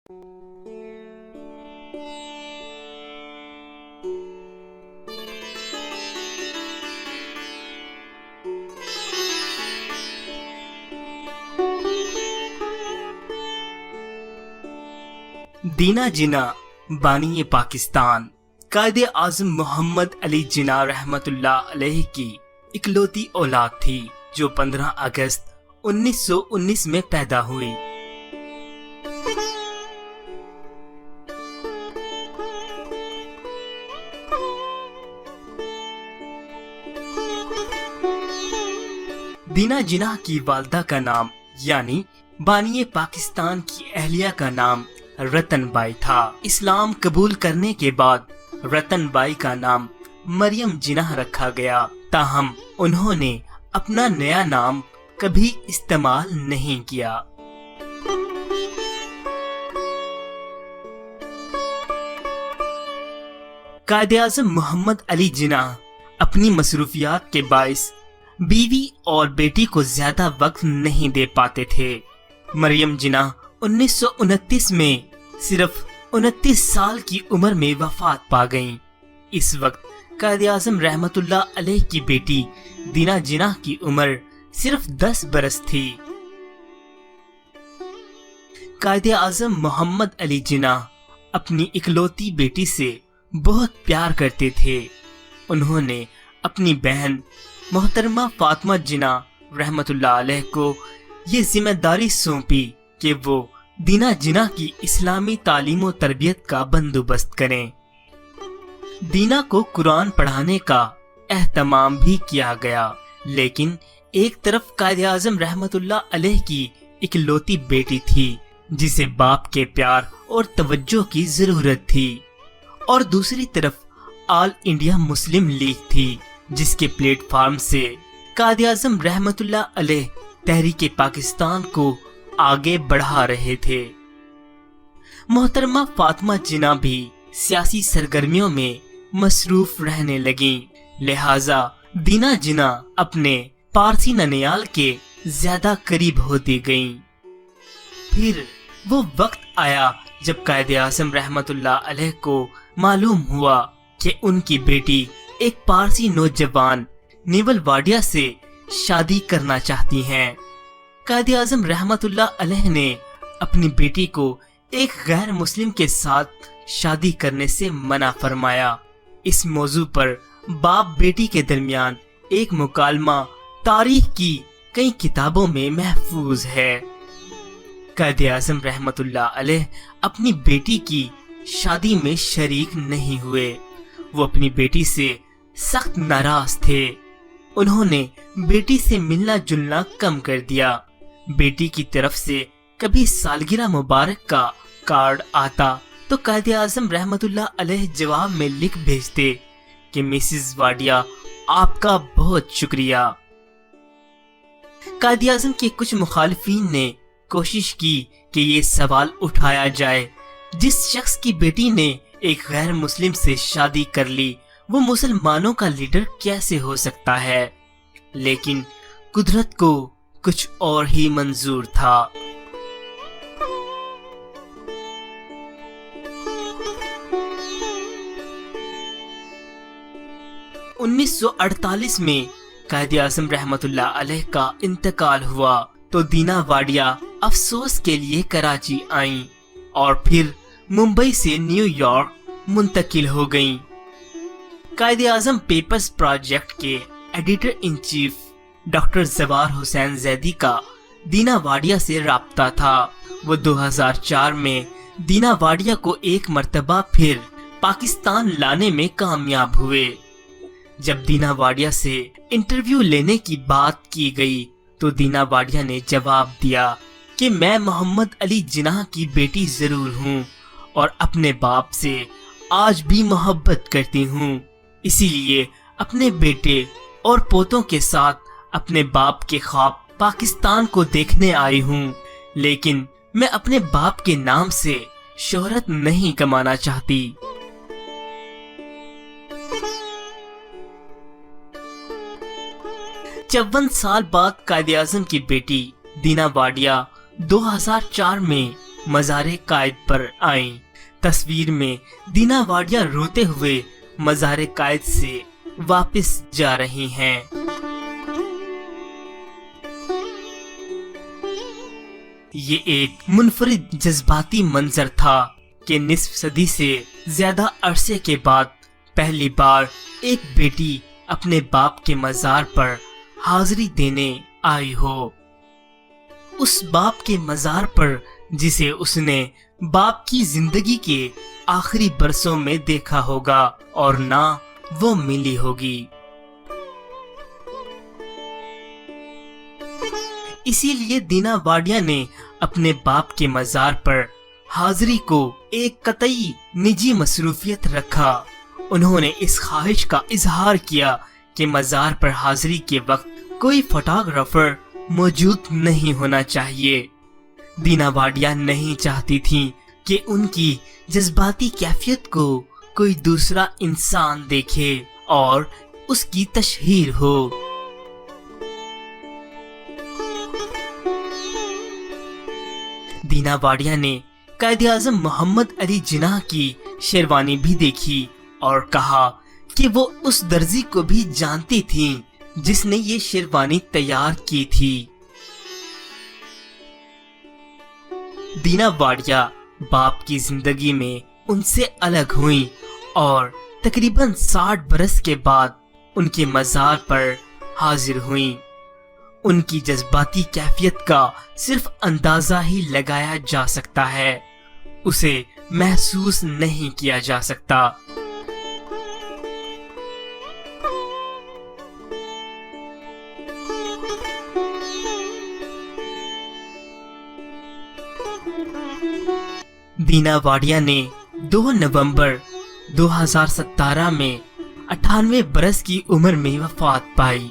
दीना जिना बानी पाकिस्तान कायदे आज़म मोहम्मद अली जिना रहमतुल्लाह अलैह की इकलौती औलाद थी जो 15 अगस्त 1919 में पैदा हुई। दीना जिना की वालदा का नाम यानी बानी पाकिस्तान की अहलिया का नाम रतन बाई था। इस्लाम कबूल करने के बाद रतन बाई का नाम मरियम जिना रखा गया। ताहम उन्होंने अपना नया नाम कभी इस्तेमाल नहीं किया। कायदे-आज़म मोहम्मद अली जिना अपनी मसरूफियात के बाइस बीवी और बेटी को ज्यादा वक्त नहीं दे पाते थे। मरियम जिना 1929 में सिर्फ 29 साल की उम्र में वफात पा गईं। इस वक्त कायदे-आज़म रहमतुल्लाह अलैह की बेटी दीना जिना की उम्र सिर्फ 10 बरस थी। कायदे-आज़म मोहम्मद अली जिना अपनी इकलौती बेटी से बहुत प्यार करते थे। उन्होंने अपनी बहन मोहतरमा फातिमा जिना रहमतुल्लाह अलैह को ये जिम्मेदारी सौंपी कि वो दीना जिना की इस्लामी तालीम और तरबियत का बंदोबस्त करें। दीना को कुरान पढ़ाने का एहतमाम भी किया गया, लेकिन एक तरफ कायदे-आज़म रहमतुल्लाह अलैह की इकलौती बेटी थी जिसे बाप के प्यार और तवज्जो की जरूरत थी, और दूसरी तरफ ऑल इंडिया मुस्लिम लीग थी जिसके प्लेटफॉर्म से कायदे-आज़म रहमतुल्लाह अलैह तहरीक पाकिस्तान को आगे बढ़ा रहे थे। मोहतरमा फातिमा जिना भी सियासी सरगर्मियों में मसरूफ रहने लगी, लिहाजा दीना जिना अपने पारसी ननियाल के ज्यादा करीब होती गईं। फिर वो वक्त आया जब कायदे-आज़म रहमतुल्लाह अलैह को मालूम हुआ कि उनकी बेटी एक पारसी नौजवान नेवल वाडिया से शादी करना चाहती हैं। कायदे-आज़म रहमतुल्लाह अलैह ने अपनी बेटी को एक गैर मुस्लिम के साथ शादी करने से मना फरमाया। इस मौजू पर बाप बेटी के दरमियान एक मुकालमा तारीख की कई किताबों में महफूज है। कायदे-आज़म रहमतुल्लाह अलैह अपनी बेटी की शादी में शरीक नहीं हुए। वो अपनी बेटी से सख्त नाराज थे। उन्होंने बेटी से मिलना जुलना कम कर दिया। बेटी की तरफ से कभी सालगिरह मुबारक का कार्ड आता तो कायदे-आज़म रहमतुल्लाह अलैह जवाब में लिख भेजते कि मिसेस वाडिया आपका बहुत शुक्रिया। कायदे-आज़म के कुछ मुखालिफिन ने कोशिश की कि ये सवाल उठाया जाए, जिस शख्स की बेटी ने एक गैर मुस्लिम से शादी कर ली वो मुसलमानों का लीडर कैसे हो सकता है, लेकिन कुदरत को कुछ और ही मंजूर था। उन्नीस 1948 में कायदे-आज़म रहमतुल्लाह अलैह का इंतकाल हुआ तो दीना वाडिया अफसोस के लिए कराची आईं और फिर मुंबई से न्यूयॉर्क मुंतकिल हो गईं। कायदे-आज़म पेपर्स प्रोजेक्ट के एडिटर इन चीफ डॉक्टर जवार हुसैन जैदी का दीना वाडिया से राब्ता था। वो 2004 में दीना वाडिया को एक मर्तबा फिर पाकिस्तान लाने में कामयाब हुए। जब दीना वाडिया से इंटरव्यू लेने की बात की गई तो दीना वाडिया ने जवाब दिया कि मैं मोहम्मद अली जिना की बेटी जरूर हूँ और अपने बाप से आज भी मोहब्बत करती हूँ, इसीलिए अपने बेटे और पोतों के साथ अपने बाप के ख्वाब पाकिस्तान को देखने आई हूँ, लेकिन मैं अपने बाप के नाम से शोहरत नहीं कमाना चाहती। 54 साल बाद कायदे-आज़म की बेटी दीना वाडिया 2004 में मज़ार कायद पर आईं। तस्वीर में दीना वाडिया रोते हुए मज़ार कायद से वापस जा रही हैं। ये एक मुनफरिद जज्बाती मंजर था कि निस्फ सदी से ज्यादा अरसे के बाद पहली बार एक बेटी अपने बाप के मज़ार पर हाजिरी देने आई हो। उस बाप के मज़ार पर जिसे उसने बाप की जिंदगी के आखिरी बरसों में देखा होगा और ना वो मिली होगी। इसीलिए दीना वाडिया ने अपने बाप के मज़ार पर हाजिरी को एक कतई निजी मसरूफियत रखा। उन्होंने इस ख्वाहिश का इजहार किया कि मज़ार पर हाजिरी के वक्त कोई फोटोग्राफर मौजूद नहीं होना चाहिए। दीना वाडिया नहीं चाहती थी कि उनकी जज्बाती कैफियत को कोई दूसरा इंसान देखे और उसकी तशहीर हो। दीना वाडिया ने कायद-ए-आज़म मोहम्मद अली जिन्ना की शेरवानी भी देखी और कहा कि वो उस दर्जी को भी जानती थी जिसने ये शेरवानी तैयार की थी। दीना वाडिया बाप की जिंदगी में उनसे अलग हुई और तकरीबन 60 बरस के बाद उनके मज़ार पर हाजिर हुई। उनकी जज्बाती कैफियत का सिर्फ अंदाजा ही लगाया जा सकता है, उसे महसूस नहीं किया जा सकता। दीना वाडिया ने 2 नवंबर 2017 में 98 बरस की उम्र में वफात पाई।